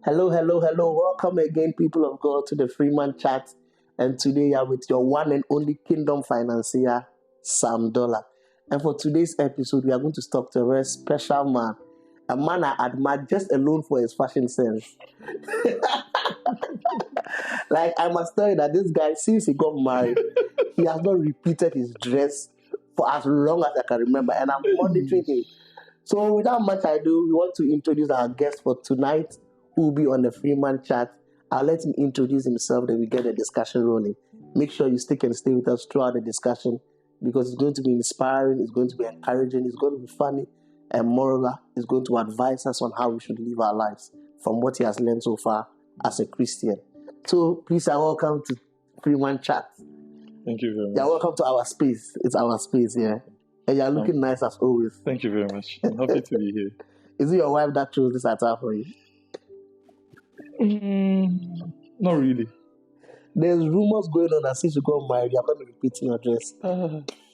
Hello, hello, hello. Welcome again, people of God, to the Freeman Chat. And today you are with your one and only kingdom financier, Sam Dollar. And for today's episode, we are going to talk to a very special man. A man I admire just alone for his fashion sense. Like, I must tell you that this guy, since he got married, he has not repeated his dress for as long as I can remember. And I'm monitoring him. So without much ado, we want to introduce our guest for tonight, who will be on the Freeman Chat. I'll let him introduce himself, then we get the discussion rolling. Make sure you stick and stay with us throughout the discussion because it's going to be inspiring, it's going to be encouraging, it's going to be funny, and moreover, it's going to advise us on how we should live our lives from what he has learned so far as a Christian. So please, welcome to Freeman Chat. Thank you very much. You're welcome to our space. It's our space, yeah. And you're looking nice as always. Thank you very much. I'm happy to be here. Is it your wife that chose this attire for you? Not really. There's rumors going on that since you got married, you are not repeating your dress.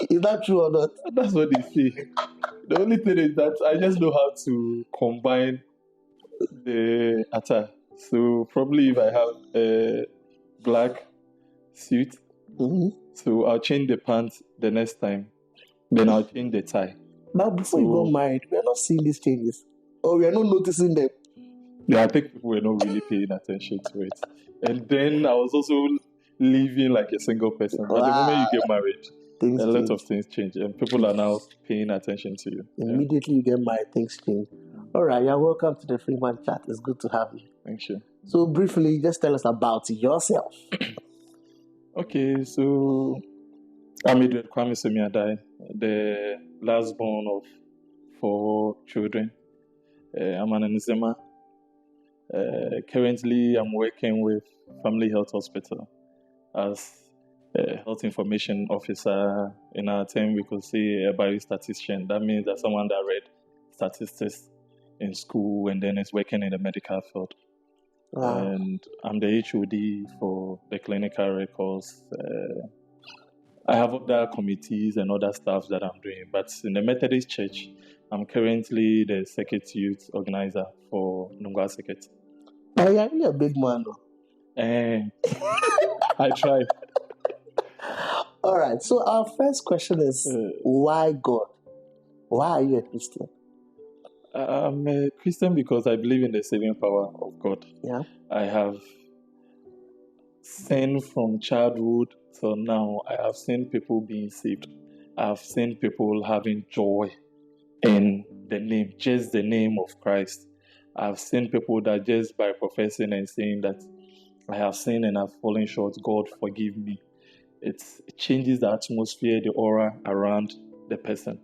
Is that true or not? That's what they say. The only thing is that I just know how to combine the attire. So probably if I have a black suit, so I'll change the pants the next time. Then I'll change the tie. Now, before you got married, we are not seeing these changes. Or we are not noticing them. Yeah, I think people were not really paying attention to it. And then I was also living like a single person. But the moment you get married, a lot of things change. And people are now paying attention to you. Immediately you get married, things change. All right, you're welcome to the Freeman Chat. It's good to have you. Thank you. So briefly, just tell us about yourself. Okay, so I'm Edward Kwame Semiadai, the last born of 4 children. I'm an Nzema. Currently, I'm working with Family Health Hospital as a health information officer. In our term, we could say a biostatistician. That means that someone that read statistics in school and then is working in the medical field. Wow. And I'm the HOD for the clinical records. I have other committees and other stuff that I'm doing. But in the Methodist Church, I'm currently the circuit youth organizer for Nungwa Circuit. Oh, you're really a big man, though. I try. All right. So our first question is, why God? Why are you a Christian? I'm a Christian because I believe in the saving power of God. Yeah. I have sinned from childhood till now. I have seen people being saved. I have seen people having joy in the name, just the name of Christ. I've seen people that just by professing and saying that I have sinned and I've fallen short, God forgive me. It changes the atmosphere, the aura around the person.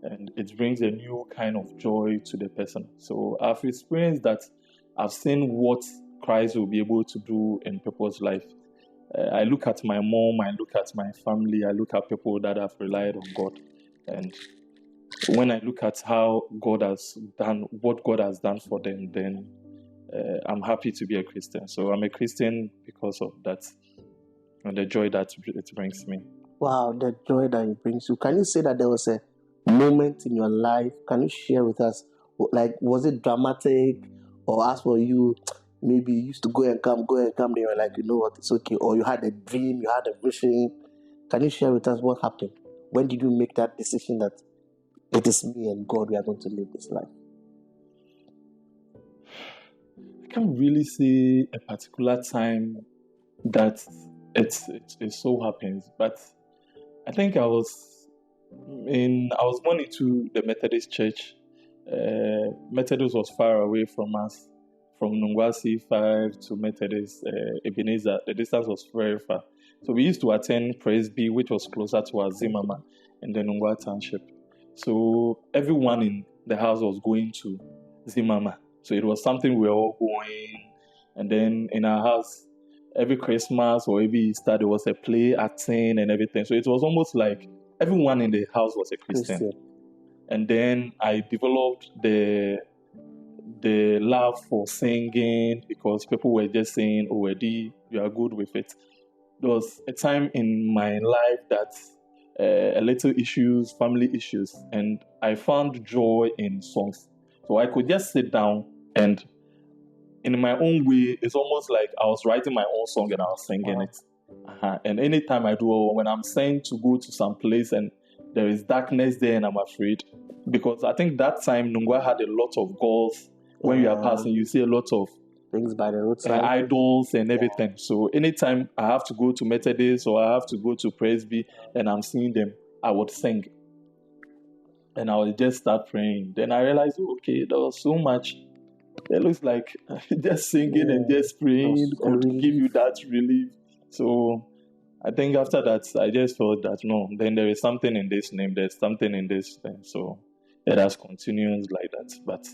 And it brings a new kind of joy to the person. So I've experienced that. I've seen what Christ will be able to do in people's life. I look at my mom, I look at my family, I look at people that have relied on God. And when I look at how God has done, what God has done for them, then I'm happy to be a Christian. So I'm a Christian because of that and the joy that it brings me. Wow, the joy that it brings you. Can you say that there was a moment in your life? Can you share with us? Like, was it dramatic? Or as for you, maybe you used to go and come, then you were like, you know what, it's okay. Or you had a dream, you had a vision. Can you share with us what happened? When did you make that decision that it is me and God, we are going to live this life? I can't really say a particular time that it so happens, but I think I was born into the Methodist Church. Methodist was far away from us, from Nungwa C5 to Methodist Ebenezer. The distance was very far. So we used to attend Presby, which was closer to our Zimmerman in the Nungwa Township. So everyone in the house was going to Zimmerman. So it was something we were all going. And then in our house, every Christmas or every Easter, there was a play, acting and everything. So it was almost like everyone in the house was a Christian. And then I developed the love for singing because people were just saying, oh, Eddie, you are good with it. There was a time in my life that a little issues, family issues, and I found joy in songs. So I could just sit down and in my own way, it's almost like I was writing my own song and I was singing it. And anytime I do, or when I'm saying to go to some place and there is darkness there and I'm afraid, because I think that time Nungwa had a lot of goals. When you are passing, you see a lot of things by the roadside, idols and everything. So anytime I have to go to Methodist or I have to go to Presby and I'm seeing them, I would sing. And I would just start praying. Then I realized, okay, there was so much. It looks like just singing and just praying could give you that relief. So I think after that, I just felt that, no, then there is something in this name. There's something in this thing. So it has continued like that. But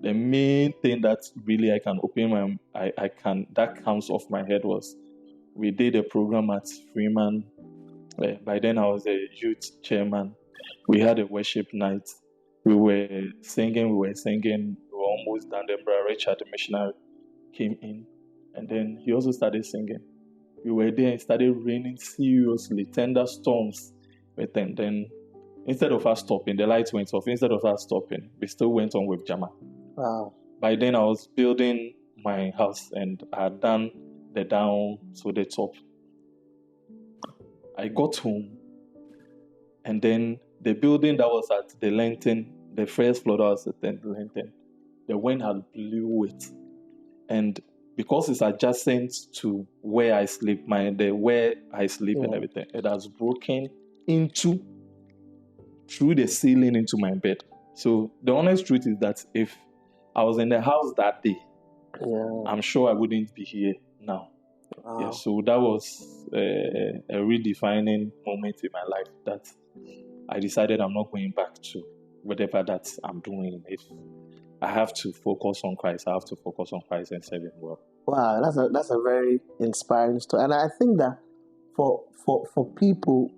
the main thing that really I can open that comes off my head was we did a program at Freeman. By then I was a youth chairman. We had a worship night. We were singing. We were almost done. Then Brother Richard, the missionary, came in. And then he also started singing. We were there and it started raining seriously, thunderstorms. But then instead of us stopping, the lights went off. Instead of us stopping, we still went on with Jama. Wow. By then I was building my house and I had done the down to the top. I got home and then the building that was at the Lantern, the first floor that was at the Lantern, the wind had blew it. And because it's adjacent to where I sleep, and everything, it has broken through the ceiling into my bed. So the honest truth is that if I was in the house that day, I'm sure I wouldn't be here now. Wow. Yeah, so that was a redefining moment in my life that I decided I'm not going back to whatever that I'm doing. If I have to focus on Christ, I have to focus on Christ and serve Him well. Wow, that's a very inspiring story. And I think that for people,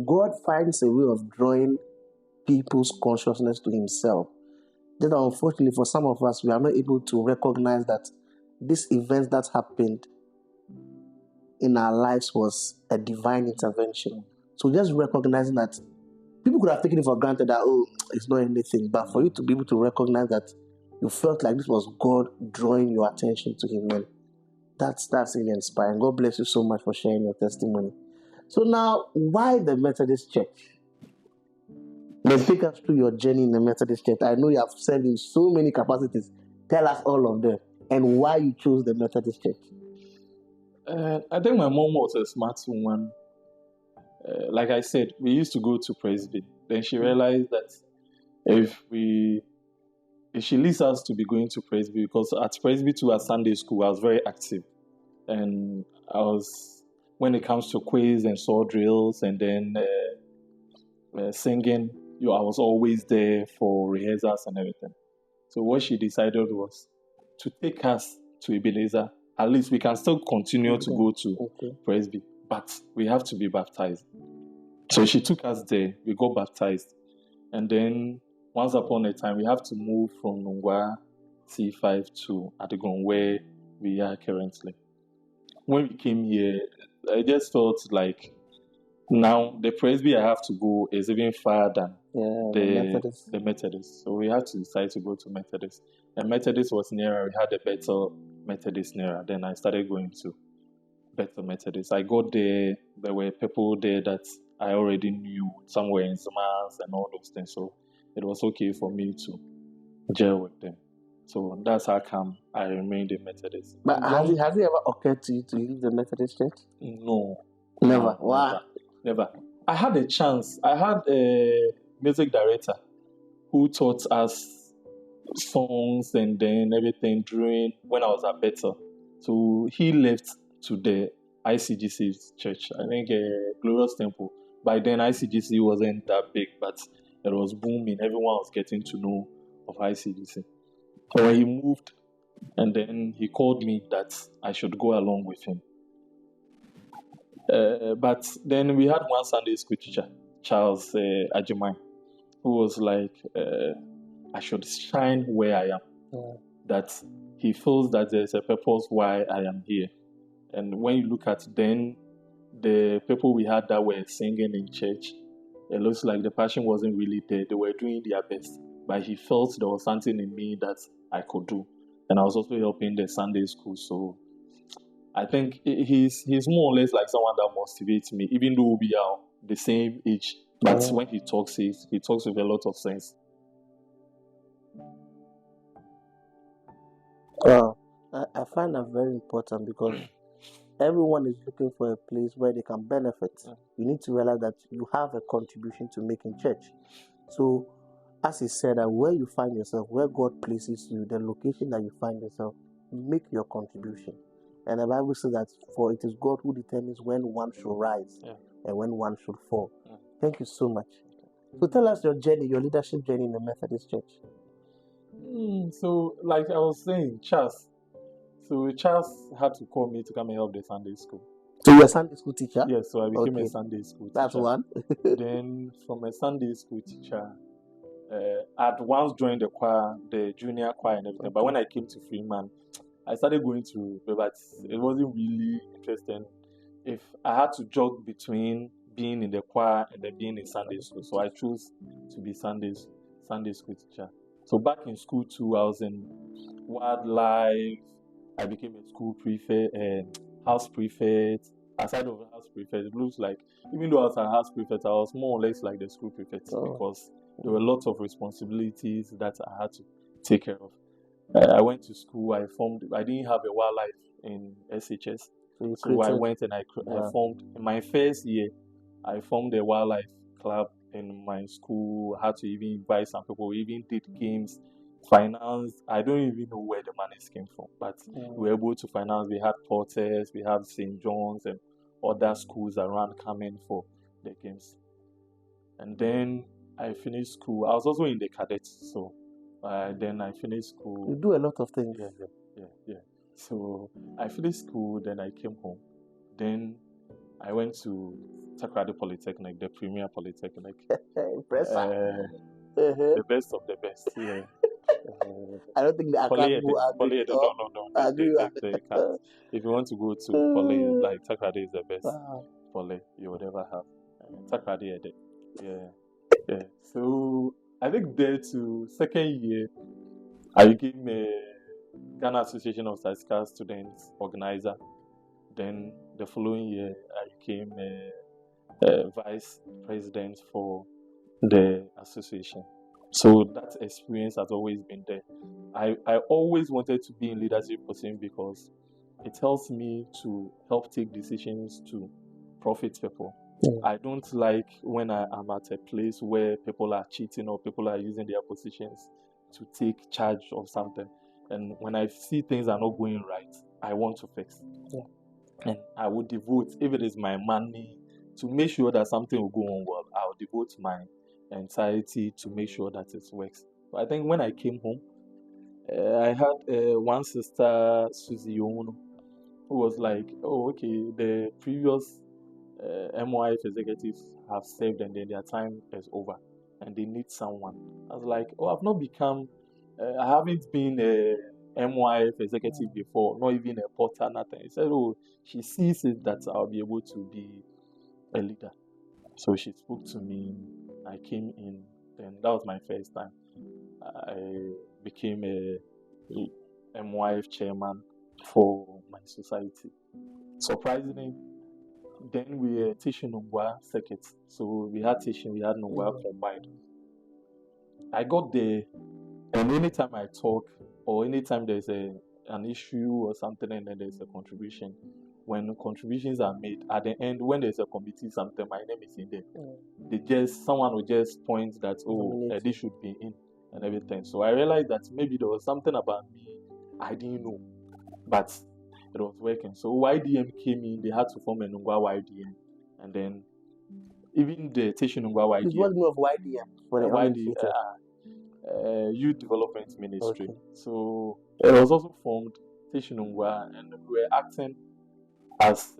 God finds a way of drawing people's consciousness to Himself. Then unfortunately for some of us, we are not able to recognize that this event that happened in our lives was a divine intervention. So just recognizing that people could have taken it for granted that, it's not anything. But for you to be able to recognize that you felt like this was God drawing your attention to Him, man, that's really inspiring. God bless you so much for sharing your testimony. So now, why the Methodist Church? Let's take us through your journey in the Methodist Church. I know you have served in so many capacities. Tell us all of them and why you chose the Methodist Church. I think my mom was a smart woman. Like I said, we used to go to Presby. Then she realized that if she leads us to be going to Presby, because at Presby too, at Sunday school, I was very active. And when it comes to quiz and saw drills and then singing, I was always there for rehearsals and everything. So what she decided was to take us to Ebenezer. At least we can still continue to go to Presby, but we have to be baptized. So she took us there. We got baptized. And then once upon a time, we have to move from Nungwa C5 to Adigon, where we are currently. When we came here, I just felt like now the Presby I have to go is even far than the Methodist. So we had to decide to go to Methodist. The Methodist was nearer. We had a better Methodist nearer. Then I started going to better Methodist. I got there. There were people there that I already knew, somewhere in Zmas and all those things. So it was okay for me to gel with them. So that's how come I remained a Methodist. But has it ever occurred to you to leave the Methodist Church? No. Never. Wow. Never. I had a chance. I had a music director who taught us songs and then everything when I was at Bethel. So he left to the ICGC church, I think Glorious Temple. By then ICGC wasn't that big, but it was booming. Everyone was getting to know of ICGC. So he moved and then he called me that I should go along with him. But then we had one Sunday school teacher, Charles Ajimai, who was like, I should shine where I am. Yeah. That he feels that there's a purpose why I am here. And when you look at then the people we had that were singing in church, it looks like the passion wasn't really there. They were doing their best. But he felt there was something in me that I could do. and I was also helping the Sunday school. So I think he's more or less like someone that motivates me, even though we are the same age. But when he talks with a lot of sense. I find that very important because everyone is looking for a place where they can benefit. You need to realize that you have a contribution to make in church. So, as he said, that where you find yourself, where God places you, the location that you find yourself, make your contribution. And the Bible says that for it is God who determines when one should rise and when one should fall. Thank you so much. So tell us your journey, your leadership journey in the Methodist Church. So, like I was saying, Charles. So Charles had to call me to come and help the Sunday school. So you're a Sunday school teacher? Yes, so I became a Sunday school teacher. That's one. Then from a Sunday school teacher, I'd once joined the choir, the junior choir and everything. But when I came to Freeman, I started going to, but it wasn't really interesting. If I had to jog between being in the choir and then being in Sunday school, so I chose to be Sunday school teacher. So back in school too, I was in wildlife. I became a school prefect and house prefect. Aside of house prefect, it looks like even though I was a house prefect, I was more or less like the school prefect because there were lots of responsibilities that I had to take care of. I went to school. I didn't have a wildlife in SHS, so I went and I formed. In my first year, I formed a wildlife club in my school. I had to even invite some people. We even did games. Finance, I don't even know where the money came from, but we were able to finance. We had Porters, we had St. John's and other schools around coming for the games. And then I finished school. I was also in the cadets, so then I finished school. You do a lot of things. Yeah. So I finished school, then I came home. Then I went to Takrady Polytechnic, the premier polytechnic. Impressive. The best of the best, yeah. I don't think I can't go Poly, no. They can't. If you want to go to Poly, like Takrady is the best Poly you would ever have. Takrady, yeah. So I think there to second year, I became a Ghana Association of Statistical Students organizer. Then the following year, I became a vice president for the association. So that experience has always been there. I always wanted to be in leadership position because it helps me to help take decisions to profit people. I don't like when I am at a place where people are cheating or people are using their positions to take charge of something. And when I see things are not going right, I want to fix. And I would devote, if it is my money, to make sure that something will go on well. I'll devote my entirety to make sure that it works. But I think when I came home, I had one sister, Susie Yono, who was like, "Oh, okay, the previous MYF executives have served and then their time is over and they need someone." I was like, "Oh, I've not become, I haven't been a MYF executive before, not even a porter, nothing." He said, "Oh, she sees it that I'll be able to be a leader." So she spoke to me. I came in, and that was my first time. I became a MYF chairman for my society. Surprisingly, then we were teaching Nungwa circuit. So we had teaching, we had Nungwa combined. I got there, and anytime I talk, or anytime there's an issue or something, and then there's a contribution, when contributions are made, at the end, when there's a committee, something, my name is in there. Someone will just point that, this should be in, and everything. So I realized that maybe there was something about me I didn't know, but it was working. So YDM came in, they had to form a Nungwa YDM, and then even the Teshi Nungwa YDM. What name of YDM? For the Youth Development Ministry. Okay. So it was also formed Teshi Nungwa, and we were acting as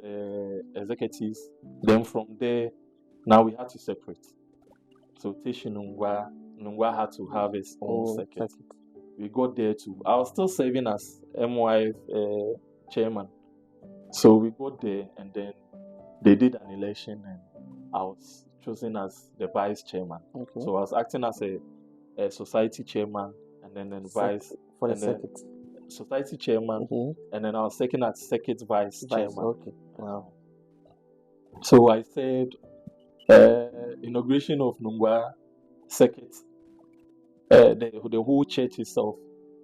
executives. Then from there, now we had to separate. So Teshi Nungwa had to have its own circuit. We got there too. I was still serving as MYF chairman. So we got there, and then they did an election, and I was chosen as the vice chairman. Okay. So I was acting as a society chairman, and then vice for the circuit. society chairman, Mm-hmm. and then I was second as circuit vice chairman. Okay. Wow. So I said inauguration of Nungwa circuit, the whole church itself.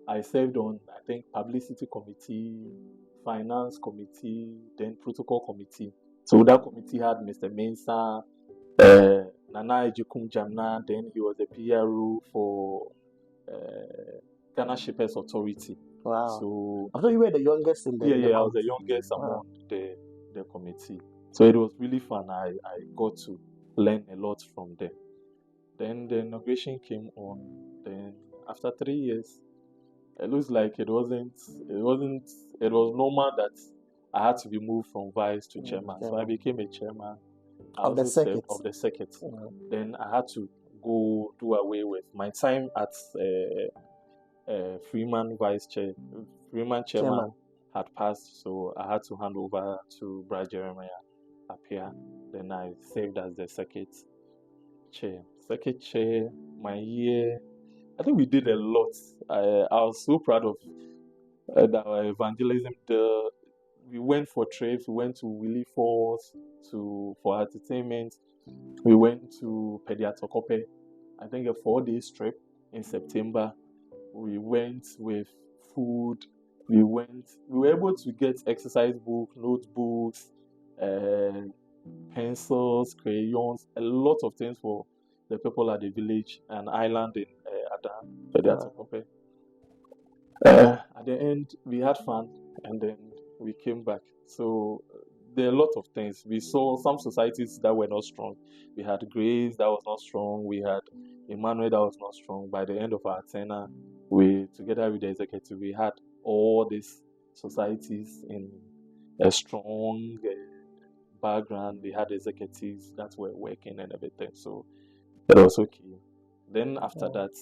I served on, I think, publicity committee, finance committee, then protocol committee. So that committee had Mr. Mensah, Nana Ejikum Jamna, then he was the PRO for Ghana Shippers Authority. Wow. So I thought you were the youngest in the I was the youngest among the committee. So it was really fun. I got to learn a lot from them. Then the inauguration came on. Then after 3 years, it looks like it was normal that I had to be moved from vice to chairman. So I became a chairman of the circuit. Then I had to go do away with my time at Freeman chairman had passed, so I had to hand over to Brad Jeremiah Apia. Then I served as the circuit chair. My year, I think we did a lot. I was so proud of our evangelism. We went for trips. We went to Willie Falls for entertainment. We went to Pediatokope, I think a 4-day trip in September. We went with food. We were able to get exercise books, notebooks, pencils, crayons, a lot of things for the people at the village and island in Pediatokope. At the end, we had fun, and then we came back. So there are a lot of things. We saw some societies that were not strong. We had Grace that was not strong. We had Emmanuel that was not strong. By the end of our tenure, we, together with the executive, we had all these societies in a strong background. We had executives that were working and everything. So it was okay. Then after that,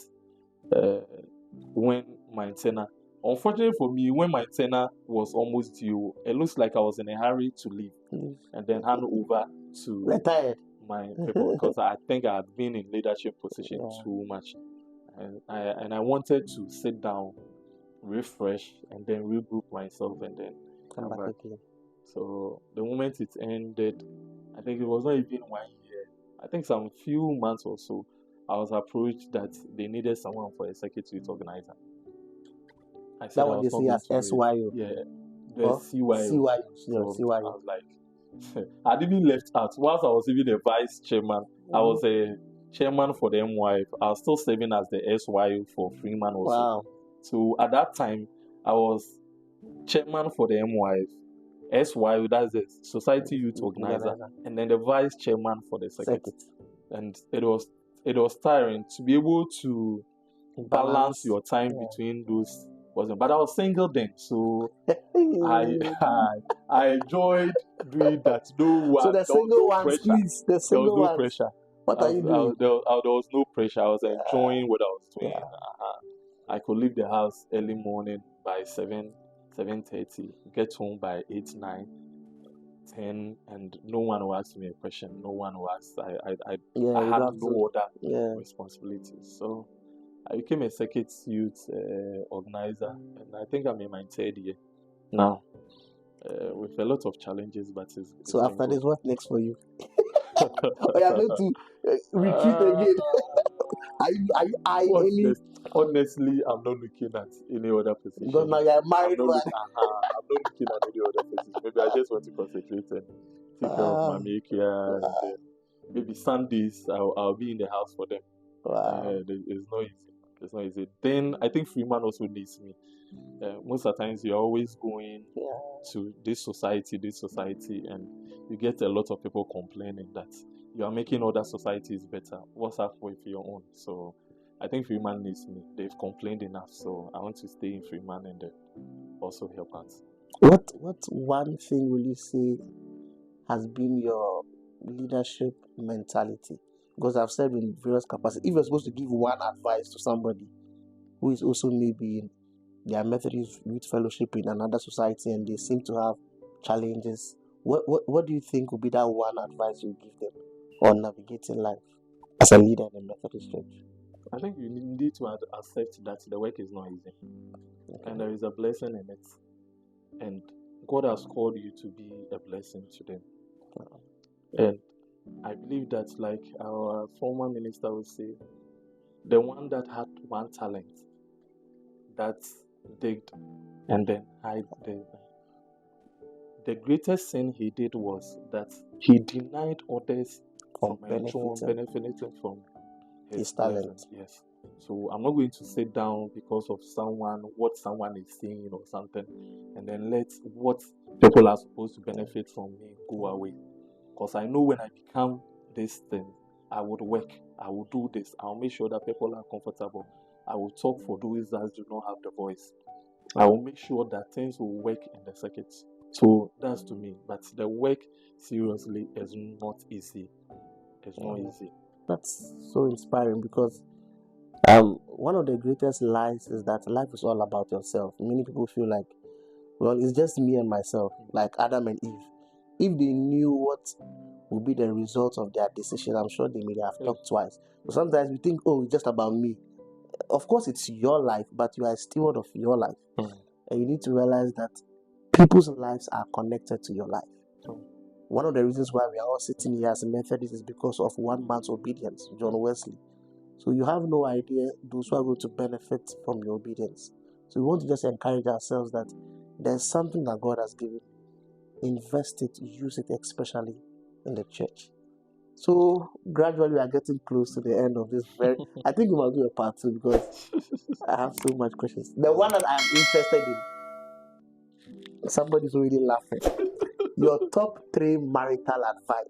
when my tenure, unfortunately for me, when my tenure was almost due, it looks like I was in a hurry to leave and then hand over to retired my people, because I think I had been in leadership position too much, and I wanted to sit down, refresh, and then regroup myself, and then come back again. So the moment it ended, I think it was not even 1 year. I think some few months or so, I was approached that they needed someone for a circuit youth organizer. I said that one they see as SYO. Yeah, the CYO. So CYO. I was like, I didn't left out. Whilst I was even the vice chairman, I was a chairman for the MYF. I was still serving as the SYO for Freeman also. Wow. So at that time, I was chairman for the MYF, SYO, that's the Society Youth Organizer, and then the vice chairman for the circuit. And it was tiring to be able to balance your time between those. But I was single then, so I enjoyed doing that. So the single ones, please, the single ones. There was no pressure. What are you doing? There was no pressure. I was enjoying what I was doing. I could leave the house early morning by 7:30, get home by 8, 9, 10, and no one will ask me a question. No one will ask. I had no other responsibilities. So I became a circuit youth organizer, and I think I'm in my 3rd year now, with a lot of challenges. But it's so after this, what's next for you? Are you going to retreat again? Honestly, I'm not looking at any other position. Because now you're married. I'm not looking at any other position. Maybe I just want to concentrate and take care of my Mikia, and maybe Sundays I'll be in the house for them. Wow. It's not easy. It's not easy. Then I think Freeman also needs me. Most of the times you're always going to this society, and you get a lot of people complaining that you are making other societies better. What's up with your own? So I think Freeman needs me. They've complained enough, so I want to stay in Freeman and also help out. What one thing will you say has been your leadership mentality? Because I've said in various capacities, if you're supposed to give one advice to somebody who is also maybe in their Methodist Youth Fellowship in another society and they seem to have challenges, what do you think would be that one advice you give them on navigating life as a leader in the Methodist Church? I think you need to accept that the work is not easy, and there is a blessing in it, and God has called you to be a blessing to them. And I believe that, like our former minister would say, the one that had one talent that digged and then hide the greatest sin he did was that he denied others From from benefiting from his blessing. talent. Yes. So I'm not going to sit down because of what someone is saying or something, and then let what people are supposed to benefit from me go away. Because I know when I become this thing, I would work, I will do this, I'll make sure that people are comfortable. I will talk for those that do not have the voice. I will make sure that things will work in the circuits. So that's to me. But the work, seriously, is not easy. It's not easy. That's so inspiring because one of the greatest lies is that life is all about yourself. Many people feel like, well, it's just me and myself, like Adam and Eve. If they knew what would be the result of their decision, I'm sure they may have talked twice. But sometimes we think, oh, it's just about me. Of course, it's your life, but you are a steward of your life. And you need to realize that people's lives are connected to your life. One of the reasons why we are all sitting here as a Methodist is because of one man's obedience, John Wesley. So you have no idea those who are going to benefit from your obedience. So we want to just encourage ourselves that there's something that God has given. Invest it, use it, especially in the church. So gradually we are getting close to the end of this I think we must do a part 2 because I have so much questions. The one that I'm interested in, somebody's already laughing. Your top 3 marital advice.